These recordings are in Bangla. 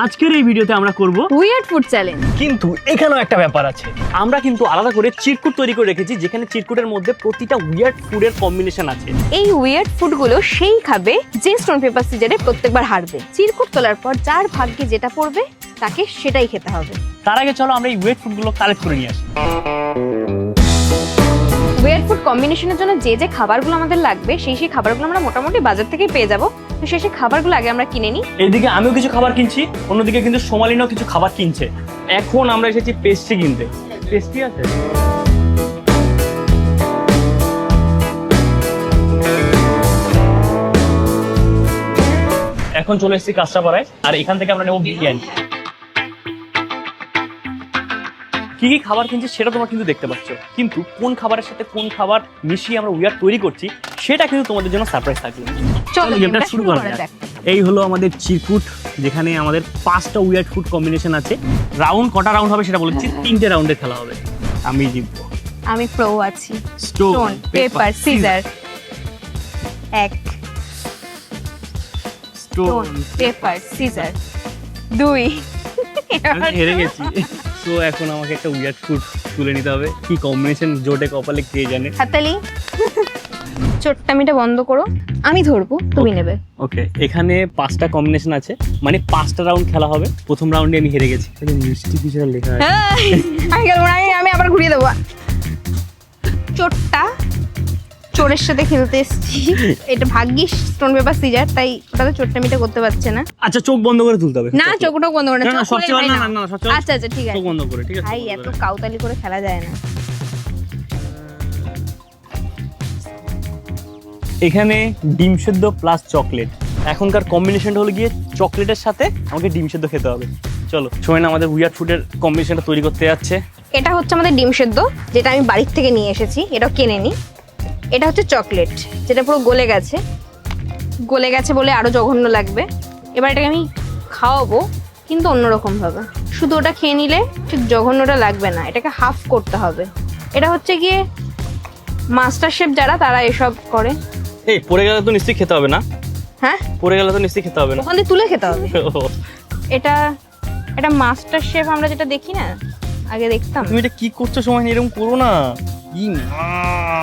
আজকের এই ভিডিওতে আমরা করব উইয়ার্ড ফুড চ্যালেঞ্জ। কিন্তু এখানেও একটা ব্যাপার আছে, আমরা কিন্তু আলাদা করে চিরকুট তৈরি করে রেখেছি, যেখানে চিরকুটের মধ্যে প্রতিটা উইয়ার্ড ফুডের কম্বিনেশন আছে। এই উইয়ার্ড ফুডগুলো সেই খাবে যে স্টোন পেপার সিজারে প্রত্যেকবার হারবে। চিরকুট তোলার পর যার ভাগ্যে যেটা পড়বে তাকে সেটাই খেতে হবে। তার আগে চলো আমরা এই উইয়ার্ড ফুডগুলো কালেক্ট করে নিয়ে আসি। উইয়ার্ড ফুড কম্বিনেশনের জন্য যে যে খাবারগুলো আমাদের লাগবে সেই খাবারগুলো আমরা মোটামুটি বাজার থেকেই পেয়ে যাবো। তো সেই খাবারগুলো আগে আমরা কিনে নিই। এইদিকে আমিও কিছু খাবার কিনছি, অন্যদিকে কিন্তু সোমালিনাও কিছু খাবার কিনছে। এখন আমরা এসেছি পেস্ট্রি কিনতে। পেস্ট্রি আছে? এখন চলে এসেছি কাঁচরাপাড়ায়, আর এখান থেকে আমরা নেবো বিরিয়ানি। কি কি খাবার কিনছি সেটা তোমরা কিন্তু দেখতে পাচ্ছ, কিন্তু কোন খাবারের সাথে কোন খাবার মিশিয়ে আমরা উইয়ার্ড তৈরি করছি সেটা কিন্তু তোমাদের জন্য সারপ্রাইজ থাকবে। চলো গেমটা শুরু করা যাক। এই হলো আমাদের চিরকুট, যেখানে আমাদের 5টা উইয়ার্ড ফুড কম্বিনেশন আছে। রাউন্ড কটা রাউন্ড হবে সেটা বলেছি, 3টে রাউন্ডে খেলা হবে। আমি জিতবো। আমি প্রো আছি। Stone paper scissor. এক। Stone paper scissor. 2। আমি হেরে গেছি। তো এখন আমাকে একটা উইয়ার্ড ফুড তুলে নিতে হবে। কি কম্বিনেশন জোটে কপালে কে জানে। হাতালি চোট্টামিটা বন্ধ করো, আমি ধরবো, তুমি নেবে। ওকে, এখানে 5টা কম্বিনেশন আছে, মানে 5টা রাউন্ড খেলা হবে। প্রথম রাউন্ডে আমি হেরে গেছি। মিষ্টি কিছু লেখা আছে। আমি খেলবো না, আমি আবার ঘুরিয়ে দেবো। চোটটা চোরের সাথে খেলতে এসেছি। এটা ভাগ্যিস স্টোন পেপার সিজার, তাই ওটাতে চোট্টামিটা করতে পারছে না। আচ্ছা, চোখ বন্ধ করে তুলতে হবে। না, চোখটাও বন্ধ করে না। না, সবচেয়ে ভালো না, না, সবচেয়ে আচ্ছা আচ্ছা, ঠিক আছে, চোখ বন্ধ করে। ঠিক আছে ভাই, এত কাউতালি করে খেলা যায় না। এখানে ডিম সেদ্ধ প্লাস চকলেট। এখনকার কম্বিনেশনটা হলো গিয়ে চকলেটের সাথে আমাকে ডিম সেদ্ধ খেতে হবে। চলো, সময় না আমাদের উইয়ার্ড ফুডের কম্বিনেশনটা তৈরি করতে যাচ্ছে। এটা হচ্ছে আমাদের ডিম সেদ্ধ, যেটা আমি বাড়ির থেকে নিয়ে এসেছি, এটাও কিনে নি। এটা হচ্ছে চকলেট, যেটা পুরো গলে গেছে বলে আরো জঘন্য লাগবে। এবার এটাকে আমি খাওয়াবো, কিন্তু অন্যরকম ভাবে। শুধু ওটা খেয়ে নিলে ঠিক জঘন্যটা লাগবে না, এটাকে হাফ করতে হবে। এটা হচ্ছে গিয়ে মাস্টার শেফ যারা, তারা এসব করে। এই পড়ে গেলে তো নিশ্চয়ই খেতে হবে না? হ্যাঁ, পড়ে গেলে তো নিশ্চয়ই খেতে হবে না। ওখান থেকে তুলে খেতে হবে। এটা মাস্টার শেফ আমরা যেটা দেখি না, আগে দেখতাম। তুমি এটা কি করছো? সময় এরকম করো না।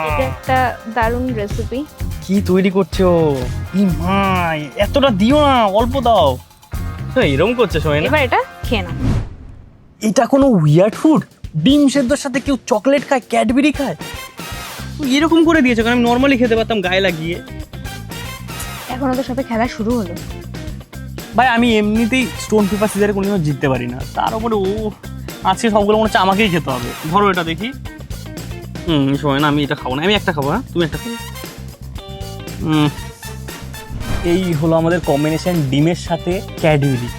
এটা একটা দারুণ রেসিপি। কি তৈরি করছো? মাই, এতটা দিও না, অল্প দাও। এরকম করছে সময় না। এবার এটা খেয়ে নাও। এটা কোনো উইয়ার্ড ফুড? ডিম সেদ্ধর সাথে কেউ চকলেট খায়, ক্যাডবেরি খায়? এরকম করে দিয়েছো, কারণ আমি নর্মালি খেতে পারতাম গায়ে লাগিয়ে। এখনো তো সবে খেলা শুরু হলো। ভাই, আমি এমনিতেই স্টোন পেপার সিজারে কোনোদিনও জিততে পারি না, তার উপরে ও আজকে সবগুলো মনে হচ্ছে আমাকেই খেতে হবে। ধরো এটা দেখি। সময় না, আমি এটা খাবো না, আমি একটা খাবো। হ্যাঁ, তুমি একটা খাবো। এই হলো আমাদের কম্বিনেশন, ডিমের সাথে ক্যাডবেরি।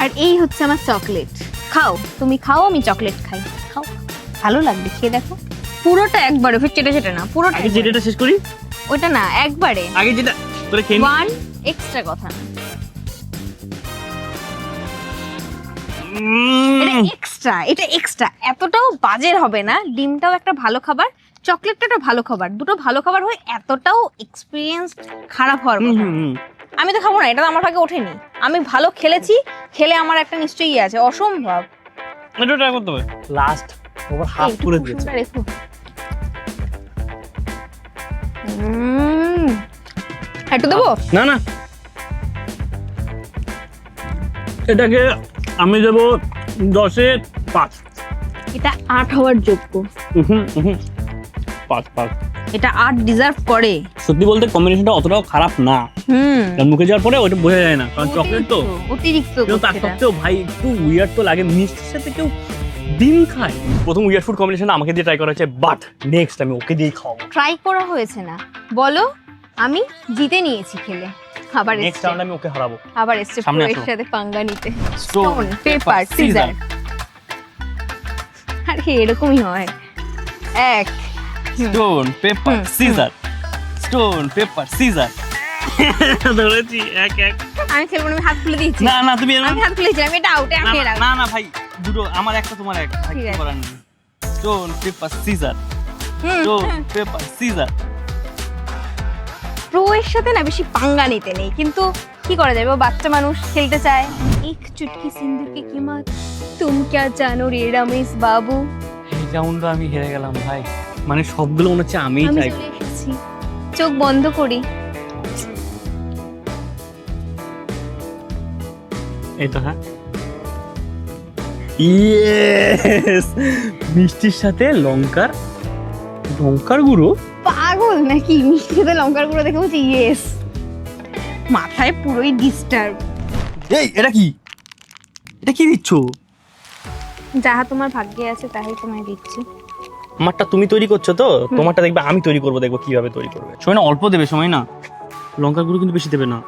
আর এই হচ্ছে আমার চকলেট। খাও, তুমি খাও, আমি চকলেট খাই। খাও, ভালো লাগবে, খেয়ে দেখো। পুরোটা একবারে, ফির চেটে না, পুরোটা। আগে যেটা শেষ করি। ওইটা না, একবারে। আগে যেটা তোরে খেয়ে নি। ওয়ান এক্সট্রা কথা না, এটা এক্সট্রা। এতটাও বাজের হবে না। ডিমটাও একটা ভালো খাবার, চকলেটটা একটা ভালো খাবার, দুটো ভালো খাবার হয়, এতটাও এক্সপিরিয়েন্স খারাপ হওয়ার কথা। আমি তো খাবো না, এটা তো আমার ভাগে ওঠেনি। আমি ভালো খেলেছি, খেলে আমার একটা নিশ্চয়ই আছে। অসম্ভব। এটা ট্রাই করতে হবে। লাস্ট ওভার হাফ করে দিয়েছে। দেখো, একটু দেবো? না না, এটাকে আমি দেবো 10-এ 5। এটা 8 হওয়ার যোগ্য। 5। এটা 8 ডিজার্ভ করে। সত্যি বলতে কম্বিনেশনটা অতটাও খারাপ না। মুখে যাওয়ার পরে ওটা বোঝা যায় না, কারণ চকলেট তো অতিরিক্ত। তার সত্ত্বেও ভাই একটু উইয়ার্ড তো লাগে। মিষ্টির সাথে কেউ ডিম খায়। প্রথম উইয়ার্ড ফুড কম্বিনেশন আমাকে দিয়ে ট্রাই করা হয়েছে, বাট নেক্সট আমি ওকে দিয়েই খাওয়াবো। ট্রাই করা হয়েছে না বলো, আমি জিতে নিয়েছি খেলে। আবার নেক্সট রাউন্ড আমি ওকে হারাবো। আবার এসছে সামনে পুরো এর আসো। সাথে পাঙ্গা নিতে। Stone paper caesar. আরে এরকমই হয়। এক। Stone paper caesar. Stone paper caesar. ধরেছি। এক। আমি খেলবো না, আমি হাত খুলে দিয়েছি। না তুমি আমি হাত খুলে দিয়েছি, আমি এটা আউটে, আমি এর না ভাই, দুটো আমার একটা তোমার এক, ভাই কি করার নেই। Stone paper caesar. Stone paper caesar. Pro এর সাথে না বেশি পাঙ্গা নিতে নেই, কিন্তু কি করা যাবে, ও বাচ্চা মানুষ খেলতে চায়। এক চুটকি সিন্দুর কি কিমত তুম ক্যা জানো রে রমেশ বাবু। এই রাউন্ডে আমি হেরে গেলাম ভাই, মানে সবগুলো মনে হচ্ছে আমিই আমি চাই। চলে এসেছি, চোখ বন্ধ করি। এই তো, হ্যাঁ, ইয়েস, মিষ্টির সাথে লঙ্কার গুঁড়ো। পাগল নাকি, মিষ্টিতে লঙ্কার গুঁড়ো দেখে বলছি ইয়েস, মাথায় পুরোই ডিস্টার্ব। এই এটা কি দিচ্ছ? যাহা তোমার ভাগ্যে আছে তাই তোমায় দিচ্ছি। আমারটা তুমি তৈরি করছো তো, তোমারটা দেখবে আমি তৈরি করবো, দেখবো কিভাবে তৈরি করবে। সময় না অল্প দেবে, সময় না, লঙ্কার গুঁড়ো কিন্তু বেশি দেবে না,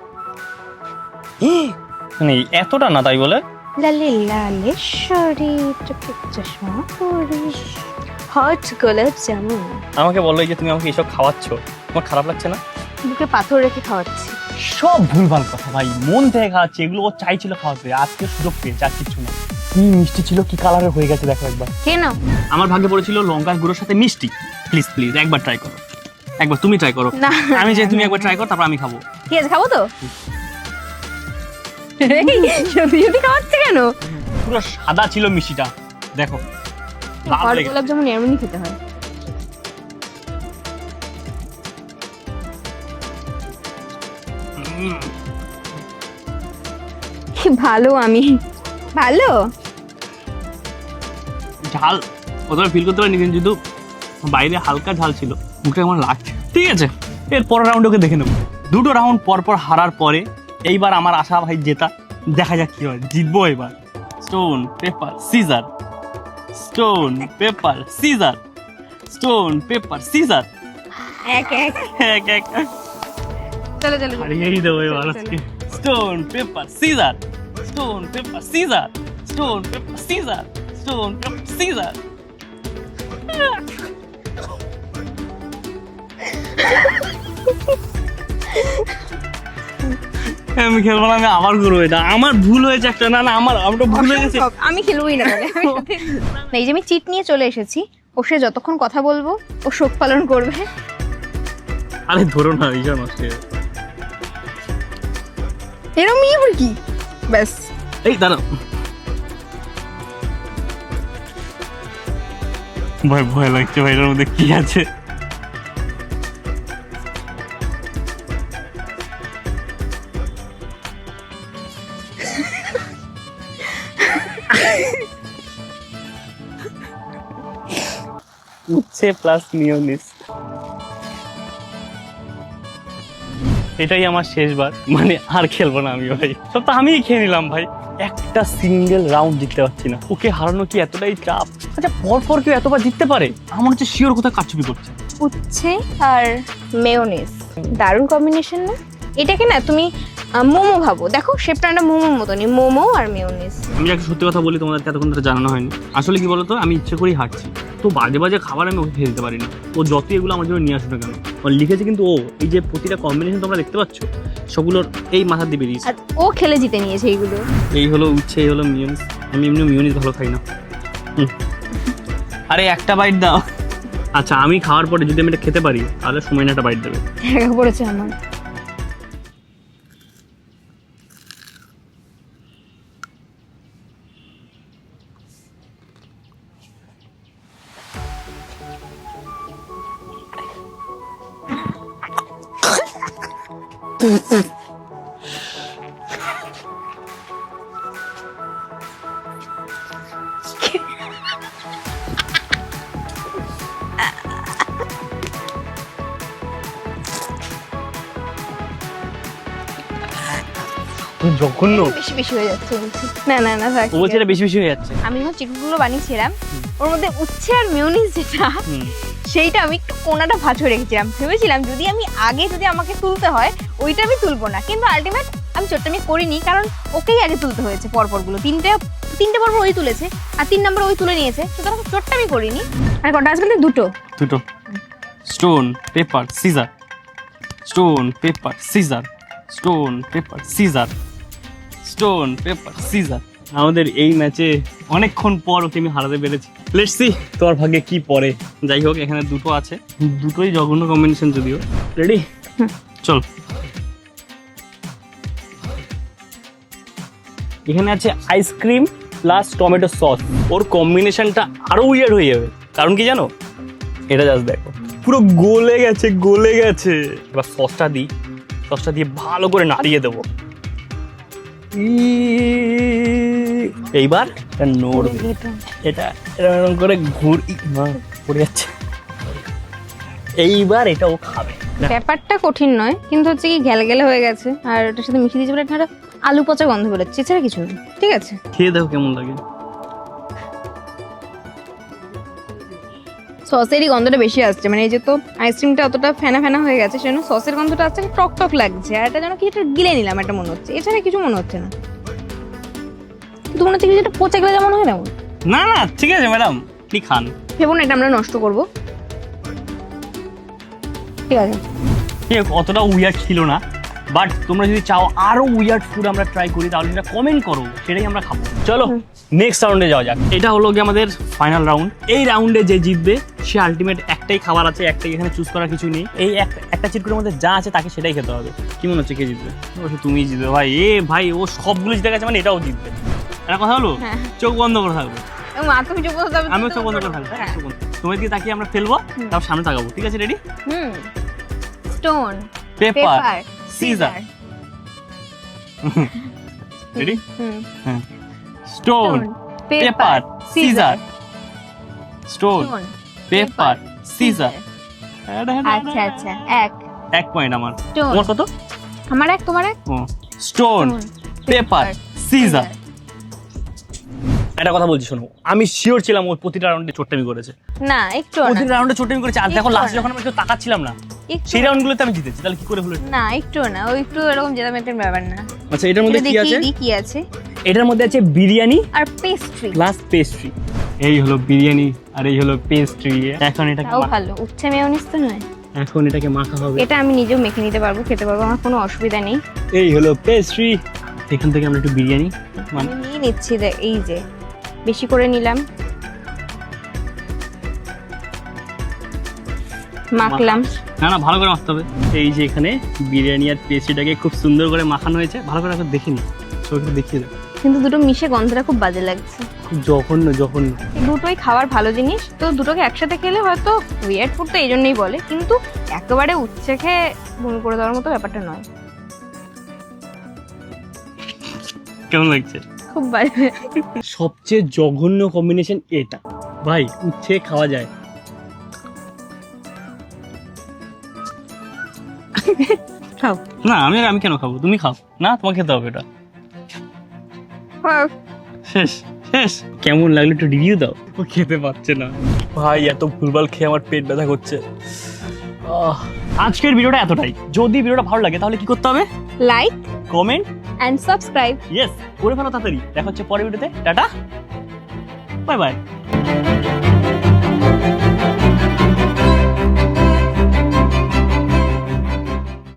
মানে এতটা না, তাই বলে লালে লালে শরী চোখে চশমা পরে হট গোলাপ জামুন। আমাকে বললো যে তুমি আমাকে এসব খাওয়াচ্ছ, তোমার খারাপ লাগছে না? বুকে পাথর রেখে খাওয়াচ্ছি। সব ভুলভাল কথা ভাই, মন থেকে খাওয়াচ্ছে, এগুলো ও চাইছিল খাওয়াতে, আজকে সুযোগ পেয়েছে, আর কিছু না। কি মিষ্টি ছিল, কি কালারের হয়ে গেছে দেখো একবার। কেন? আমার ভাগ্যে পড়েছিল লঙ্কার গুঁড়োর সাথে মিষ্টি। প্লিজ প্লিজ একবার ট্রাই করো, একবার তুমি ট্রাই করো। না, আমি যে তুমি একবার ট্রাই করো, তারপর আমি খাবো। ঠিক আছে, খাবো তো। সত্যি সত্যি খাওয়াচ্ছে কেন? পুরো সাদা ছিল মিষ্টিটা, দেখো লাল হট হয়ে গেছে। গোলাপ জামুন এমনই খেতে হয়। উম, কি ভালো আমি, ভালো। ঝাল অতটা ফিল করতে পারিনি, কিন্তু বাইরে হালকা ঝাল ছিল, মুখে আমার লাগছে। ঠিক আছে, এর পরের রাউন্ড ওকে দেখে নেবো। দুটো রাউন্ড পর পর হারার পরে এইবার আমার আশা ভাই জেতা, দেখা যাক কি হয়, জিতবো এবার। Stone paper caesar, stone paper caesar, stone paper scissor. এক এক এক এক চলো চলো হারিয়েই দেবো এবার আজকে। Stone paper caesar, stone paper caesar, stone paper caesar, stone paper caesar. আমি খেলবো না, আমি আবার করবো এটা, আমার ভুল হয়েছে একটা। না না, আমার ভুল হয়ে গেছে। আমি খেলবই না তাহলে। এই যে আমি চিট নিয়ে চলে এসেছি, ও সে যতক্ষণ কথা বলবো ও শোক পালন করবে। আরে ধরো না, এইসব নষ্ট হয়ে যাবে। এরকম ইয়ে কি ব্যাস। এই দাঁড়াও, ভয় ভয় লাগছে ভাই, এটার মধ্যে কি আছে? উচ্ছে প্লাস মিওনিস। এটাই আমার শেষবার, মানে আর খেলবো না আমি ভাই, সব তো আমিই খেয়ে নিলাম ভাই। একটা সিঙ্গেল রাউন্ড জিততে পারছি না, ওকে হারানো কি এতটাই চাপ? আচ্ছা পর কেউ এতবার জিততে পারে? আমার হচ্ছে শিওর কোথাও কারচুপি করছে। উচ্ছে আর মেয়োনিজ দারুণ কম্বিনেশন না? এটাকে না তুমি মোমো ভাবো, দেখো শেপটা একটা মোমোর মতনই, মোমো আর মেয়োনিজ। আমি যাকে সত্যি কথা বলি, তোমাদেরকে এতক্ষণ ধরে জানানো হয়নি, আসলে কি বলতো, আমি ইচ্ছে করেই হাঁটছি, তো বাজে বাজে খাবার আমি ওকে খেয়ে দিতে পারি না। ও যতই এগুলো আমার জন্য নিয়ে আসুক না কেন, ও লিখেছে কিন্তু ও এই যে প্রতিটা কম্বিনেশন তোমরা দেখতে পাচ্ছ, সবগুলোর এই মাথা দিয়ে বেরিয়েছে। আর ও খেলে জিতে নিয়েছে এইগুলো। এই হলো উচ্ছে, এই হলো মিওনিস। আমি এমনি মিওনিস ভালো খাই না। আরে একটা বাইট দাও। আচ্ছা আমি খাওয়ার পরে যদি আমি এটা খেতে পারি, তাহলে সময় না একটা বাইট দেবে। জায়গা পড়েছে আমার। জঘন্য। বেশি বেশি হয়ে যাচ্ছে বলছি। না না না থাক। ও বলছে এটা বেশি বেশি হয়ে যাচ্ছে। আমি যখন চিটগুলো বানিয়েছিলাম ওর মধ্যে উচ্ছে আর মেয়োনিজ যেটা, সেইটা আমি একটু কোনাটা ভাঁজ করে রেখেছিলাম। ভেবেছিলাম যদি আমাকে তুলতে হয় ওইটা আমি তুলবো না, কিন্তু আলটিমেট আমি চোট্টামি করিনি, কারণ ওকেই আগে তুলতে হয়েছে। পরপরগুলো তিনটে পরপর ওই তুলেছে আর 3 নম্বর ওই তুলে নিয়েছে, সুতরাং চোট্টামি করিনি। আর কটা আজকাল দুটো stone paper caesar, stone paper caesar, stone paper caesar, stone paper caesar. আমাদের এই ম্যাচে অনেকক্ষণ পর ওকে আমি হারাতে পেরেছি। লেটস সি তোমার ভাগ্যে কি পড়ে। যাই হোক, এখানে দুটো আছে, দুটোই জঘন্য কম্বিনেশন যদিও। রেডি? চল। এখানে আছে আইসক্রিম প্লাস টমেটো সস, ওর কম্বিনেশনটা আরো উইয়ার্ড হয়ে যাবে। কারণ কি জানো, এটা জাস্ট দেখো পুরো গলে গেছে গলে গেছে। এবার সসটা দিই, সসটা দিয়ে ভালো করে নাড়িয়ে দেবো। এইবার এটা নড়বে, এটা এরকম করে পড়ে যাচ্ছে। এইবার এটা ও খাবে। ব্যাপারটা কঠিন নয়, কিন্তু হচ্ছে কি ঘ্যালঘ্যালে হয়ে গেছে, আর ওটার সাথে মিশিয়ে দিয়েছে বলে একটা আলু পচা গন্ধ বেরোচ্ছে, এছাড়া কিছু না। ঠিক আছে, খেয়ে দেখো কেমন লাগে। সসেরই গন্ধটা বেশি আসছে, মানে এই যে তো আইসক্রিমটা অতটা ফেনা ফেনা হয়ে গেছে, সেজন্য সসের গন্ধটা আসছে, টক টক লাগছে, আর এটা যেন কিছুটা গিলে নিলাম এটা মনে হচ্ছে, এছাড়া কিছু মনে হচ্ছে না। কিন্তু মনে হচ্ছে কিছুটা পচে গেলে যেমন হয় তেমন। না না ঠিক আছে ম্যাডাম, কি খান ভেবো না এটা আমরা নষ্ট করবো। ঠিক আছে, অতটা উইয়ার্ড ছিল না, বাট তোমরা যদি চাও আরো উইয়ার্ড ফুড আমরা ট্রাই করি তাহলে সেটা কমেন্ট করো, সেটাই আমরা খাবো। চলো নেক্সট রাউন্ডে যাওয়া যাক। এটা হলো কি আমাদের ফাইনাল রাউন্ড। এই রাউন্ডে যে জিতবে সে আলটিমেট একটাই খাবার আছে, একটাই, এখানে চুজ করার কিছু নেই। এই একটা চিরকুটের মধ্যে যা আছে তাকে সেটাই খেতে হবে। কি মনে হচ্ছে কে জিতবে? অবশ্যই তুমি জিতবে ভাই। ভাই ও সবগুলো জিতে গেছে মানে এটাও জিতবে। একটা কথা হলো, চোখ বন্ধ করে থাকবে। তুমি চোখ বন্ধ করবে, আমিও চোখ বন্ধ করে থাকবো। তোমার দিকে তাকিয়ে আমরা ফেলবো, তারপর সামনে তাকাবো। ঠিক আছে, ready? Stone paper caesar. Ready? Stone paper caesar. Stone paper caesar. আচ্ছা আচ্ছা, এক পয়েন্ট আমার। Stone. তোমার কত? আমার এক, তোমার এক। Stone paper caesar. একটা কথা বলছি শোনো, আমি শিওর ছিলাম ওই প্রতিটা রাউন্ডে চোট্টামি করেছে। না একটু না, প্রতিটা রাউন্ডে চোট্টামি করেছে। আর দেখো একটু লাস্ট না। যখন আমি একটু তাকাচ্ছিলাম না, একটু সেই রাউন্ডগুলোতে আমি জিতেছি। তাহলে কি করে হলো? না একটু না, ওই একটু এরকম জেদামেটের ব্যাপার না। আচ্ছা, এটার মধ্যে কি আছে? কি আছে? এটার মধ্যে আছে বিরিয়ানি আর পেস্ট্রি। Plus pastry. এই হলো বিরিয়ানি আর এই হলো পেস্ট্রি। এখন এটাকে তাও ভালো, উচ্ছে মেয়োনিজ তো নয়। এখন এটাকে মাখা হবে। এটা আমি নিজেও মেখে নিতে পারবো, খেতে পারবো, আমার কোনো অসুবিধা নেই। এই হলো পেস্ট্রি। এখান থেকে আমরা একটু বিরিয়ানি আমি নিয়ে নিচ্ছি, এই যে বেশি করে নিলাম, মাখলাম। না না, ভালো করে মাখতে হবে। এই যে এখানে বিরিয়ানি আর পেস্ট্রিটাকে খুব সুন্দর করে মাখানো হয়েছে। ভালো করে একটু দেখে নি, সবাইকে দেখিয়ে দাও। কিন্তু দুটো মিশে গন্ধটা খুব বাজে লাগছে। খুব জঘন্য জঘন্য। দুটোই খাবার ভালো জিনিস, তো দুটোকে একসাথে খেলে হয়তো উইয়ার্ড ফুড তো এই জন্যই বলে, কিন্তু একেবারে উচ্ছে খেয়ে বমি করে দেওয়ার মতো ব্যাপারটা নয়। কেমন লাগছে? খুব বাজে। সবচেয়ে জঘন্য কম্বিনেশন এটা ভাই, উচ্ছে খাওয়া যায়? খাও না, আমি কেন খাবো? তুমি খাও না, তোমাকে খেতে হবে এটা। শেষ শেষ। কেমন লাগলো একটু রিভিউ দাও। ও খেতে পাচ্ছে না ভাই, এত ভুলভাল খেয়ে আমার পেট ব্যথা করছে। আজকের ভিডিওটা এতটাই। যদি ভিডিওটা ভালো লাগে তাহলে কি করতে হবে? Like comment and subscribe. Yes, করে ফেলো তাড়াতাড়ি। দেখা হচ্ছে পরের ভিডিওতে। Ta-ta, bye by.